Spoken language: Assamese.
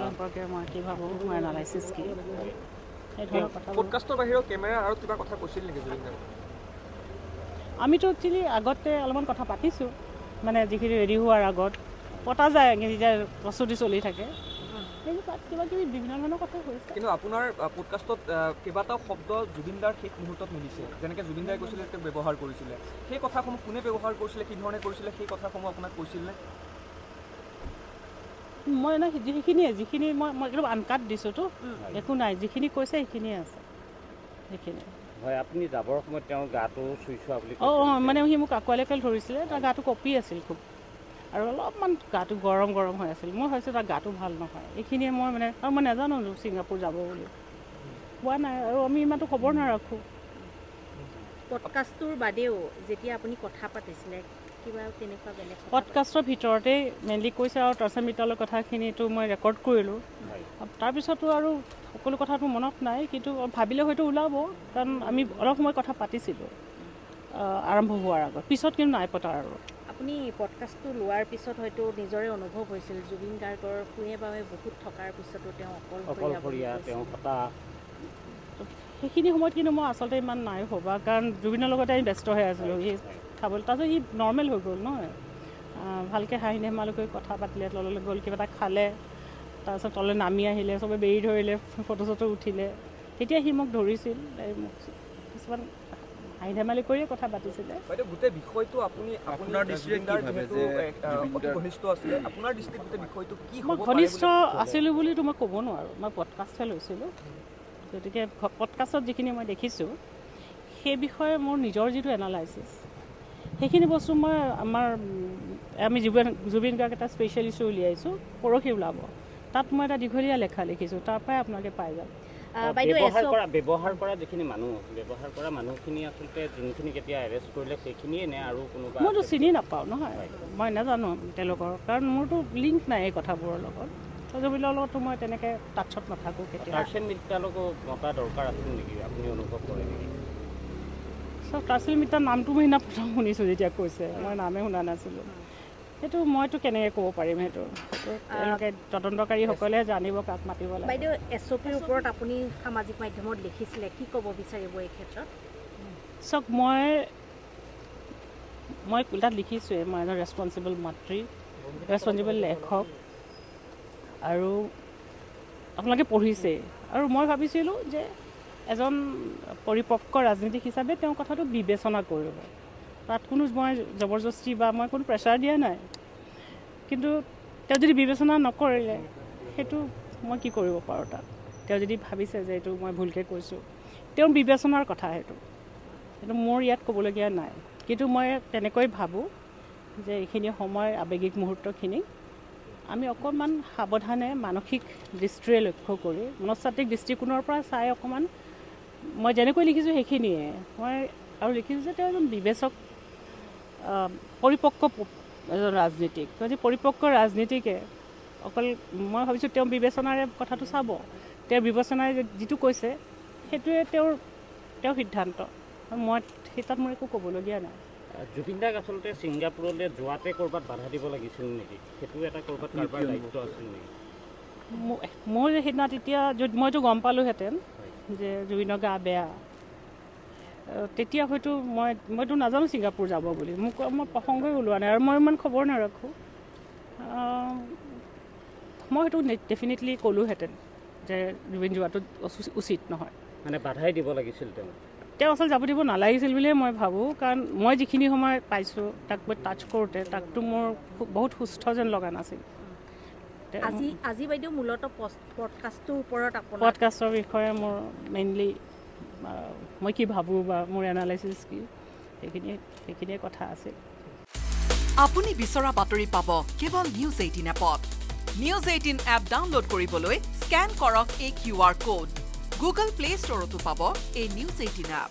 সম্পৰ্কে মই কি ভাবোঁ মই এনালাইচিছ কি পডকাষ্টৰ বাহিৰেও কেমেৰা আৰু কিবা কথা কৈছিল নেকি জুবিন দাই? আমিতো একচুৱেলি আগতে অলপমান কথা পাতিছোঁ, মানে যিখিনি ৰেডি হোৱাৰ আগত পতা যায়, যেতিয়া প্ৰস্তুতি চলি থাকে সেইবোৰ তাত কিবা কিবি বিভিন্ন ধৰণৰ কথা কৈছে। কিন্তু আপোনাৰ পডকাষ্টত কেইবাটাও শব্দ জুবিন দাৰ শেষ মুহূৰ্তত মিলিছে, যেনেকৈ জুবিন দাই কৈছিলে তেওঁ ব্যৱহাৰ কৰিছিলে, সেই কথাসমূহ কোনে ব্যৱহাৰ কৰিছিলে, কি ধৰণে কৰিছিলে, সেই কথাসমূহ আপোনাক কৈছিলনে? মই এনে সেইখিনিয়ে যিখিনি মই একদম আনকাট দিছোঁতো, একো নাই, যিখিনি কৈছে সেইখিনিয়ে আছে সেইখিনি। হয়, আপুনি যাবৰ সময়ত তেওঁৰ গাটো চুই চোৱা বুলি মানে সি মোক আঁকোৱালি ধৰিছিলে, তাৰ গাটো কঁপি আছিল খুব, আৰু অলপমান গাটো গৰম হৈ আছিল। মই ভাবিছোঁ তাৰ গাটো ভাল নহয়, এইখিনিয়ে মই মানে, আৰু মই নাজানো ছিংগাপুৰ যাব বুলি কোৱা নাই, আৰু আমি ইমানটো খবৰ নাৰাখোঁ। পডকাষ্টটোৰ বাদেও যেতিয়া আপুনি কথা পাতিছিলে কিবা তেনেকুৱা বেলেগ পডকাষ্টৰ ভিতৰতেই মেইনলি কৈছে, আৰু তাৰপিছত মিতালৰ কথাখিনিতো মই ৰেকৰ্ড কৰিলোঁ। তাৰপিছতো আৰু সকলো কথাটো মনত নাই, কিন্তু ভাবিলে হয়তো ওলাব, কাৰণ আমি অলপ সময় কথা পাতিছিলোঁ আৰম্ভ হোৱাৰ আগত, পিছত কিন্তু নাই পতা। আৰু আপুনি পডকাষ্টটো লোৱাৰ পিছত হয়তো নিজৰে অনুভৱ হৈছিল জুবিন গাৰ্গৰ শুৱে বাবে বহুত থকাৰ পিছতো তেওঁ অকলশৰীয়া তেওঁ কথা। সেইখিনি সময়ত কিন্তু মই আচলতে ইমান নাই ভবা, কাৰণ জুবিনৰ লগতে আমি ব্যস্ত হৈ আছিলোঁ। সি খাবলৈ তাৰপিছত সি নৰ্মেল হৈ গ'ল নহয়, ভালকৈ হাঁহি ধেমালি কৰি কথা পাতিলে, তললৈ গ'ল, কিবা এটা খালে, তাৰপিছত তললৈ নামি আহিলে, চবে বেৰি ধৰিলে, ফটো চটো উঠিলে, তেতিয়া সি মোক ধৰিছিল, মোক কিছুমান হাঁহি ধেমালি কৰিয়ে কথা পাতিছিলে। গোটেই বিষয়টো আপোনাৰ দৃষ্টিত ঘনিষ্ঠ আছিলে, আপোনাৰ দৃষ্টিত গোটেই বিষয়টো কি? মই ঘনিষ্ঠ আছিলোঁ বুলিতো মই ক'ব নোৱাৰোঁ, মই পডকাষ্টহে লৈছিলোঁ, গতিকে পডকাষ্টত যিখিনি মই দেখিছোঁ সেই বিষয়ে মোৰ নিজৰ যিটো এনালাইচিছ, সেইখিনি বস্তু মই আমি জুবিন গাৰ্গ এটা স্পেচিয়েল ইছ্যু উলিয়াইছোঁ, পৰহি ওলাব, তাত মই এটা দীঘলীয়া লেখা লিখিছোঁ, তাৰ পৰাই আপোনালোকে পাই যাব। ব্যৱহাৰ কৰা যিখিনি মানুহ, ব্যৱহাৰ কৰা মানুহখিনি আচলতে যোনখিনি কেতিয়া এৰেষ্ট কৰিলে সেইখিনিয়ে নে আৰু কোনোবা? মইতো চিনি নাপাওঁ নহয়, মই নাজানো তেওঁলোকৰ, কাৰণ মোৰতো লিংক নাই এই কথাবোৰৰ লগত, জুবিনৰ লগতো মই তেনেকৈ টাচত নাথাকোঁ কেতিয়া। টাৰ্চেল মিত্ৰালকো মতা দৰকাৰ আছিল নেকি, আপুনি অনুভৱ কৰে নেকি? টাৰ্চেল মিত্ৰাৰ নামটো মই সিদিনা প্ৰথম শুনিছোঁ যেতিয়া কৈছে, মই নামেই শুনা নাছিলোঁ। সেইটো মইতো কেনেকৈ ক'ব পাৰিম, সেইটো তেওঁলোকে তদন্তকাৰীসকলে জানিব কাক মাতিব লাগে। বাইদেউ, SOPৰ ওপৰত আপুনি সামাজিক মাধ্যমত লিখিছিলে, কি ক'ব বিচাৰিব এই ক্ষেত্ৰত? চাওক, মই তাত লিখিছোঁৱে, মই এজন ৰেছপনচিবল মাতৃ, ৰেছপনচিবল লেখক, আৰু আপোনালোকে পঢ়িছে, আৰু মই ভাবিছিলোঁ যে এজন পৰিপক্ক ৰাজনীতিক হিচাপে তেওঁ কথাটো বিবেচনা কৰিব, তাত কোনো মই জবৰদস্তি বা মই কোনো প্ৰেছাৰ দিয়া নাই, কিন্তু তেওঁ যদি বিবেচনা নকৰিলে সেইটো মই কি কৰিব পাৰোঁ তাত? তেওঁ যদি ভাবিছে যে এইটো মই ভুলকৈ কৈছোঁ, তেওঁৰ বিবেচনাৰ কথা, সেইটো মোৰ ইয়াত ক'বলগীয়া নাই, কিন্তু মই তেনেকৈ ভাবোঁ যে এইখিনি সময় আৱেগিক মুহূৰ্তখিনি আমি অকণমান সাৱধানে মানসিক দৃষ্টিৰে লক্ষ্য কৰি, মনস্তাত্ত্বিক দৃষ্টিকোণৰ পৰা চাই অকণমান, মই যেনেকৈ লিখিছোঁ সেইখিনিয়ে মই আৰু লিখিছোঁ যে তেওঁ এজন বিবেচক, পৰিপক্ক এজন ৰাজনীতিক, যদি পৰিপক্ক ৰাজনীতিকে অকল, মই ভাবিছোঁ তেওঁ বিবেচনাৰে কথাটো চাব, তেওঁৰ বিবেচনাৰে যিটো কৈছে সেইটোৱে তেওঁৰ সিদ্ধান্ত, মই সেই তাত মোৰ একো ক'বলগীয়া নাই। জুবিন দাক আচলতে ছিংগাপুৰলৈ যোৱাতে ক'ৰবাত বাধা দিব লাগিছিল নেকি? সেইটো এটা ক'ৰবাত কাৰোবাৰ দায়িত্ব আছিল নেকি? মোৰ সেইদিনা তেতিয়া মইতো গম পালোঁহেঁতেন যে জুবিনৰ গা বেয়া, তেতিয়া হয়তো মইতো নাজানো ছিংগাপুৰ যাব বুলি, মই প্ৰসংগই ওলোৱা নাই, আৰু মই ইমান খবৰ নাৰাখোঁ, মই সেইটো ডেফিনেটলি ক'লোহেঁতেন যে জুবিন যোৱাটো উচিত নহয়। মানে বাধাই দিব লাগিছিল তেওঁ আচলতে যাব দিব নালাগিছিল বুলিয়ে মই ভাবোঁ, কাৰণ মই যিখিনি সময় পাইছোঁ তাক মই টাচ কৰোঁতে তাকতো মোৰ বহুত সুস্থ যেন লগা নাছিল। আজি বাইদেউ মূলতঃ পডকাষ্টৰ ওপৰত পডকাষ্টৰ বিষয়ে মোৰ মেইনলি মই কি ভাবোঁ বা মোৰ এনালাইচিছ কি, সেইখিনিয়ে কথা আছিল। আপুনি বিচৰা বাতৰি পাব কেৱল News18 এপত। News18 এপ ডাউনলোড কৰিবলৈ স্কেন কৰক এই QR কোড। Google Play Storeতো পাব এই News18 এপ।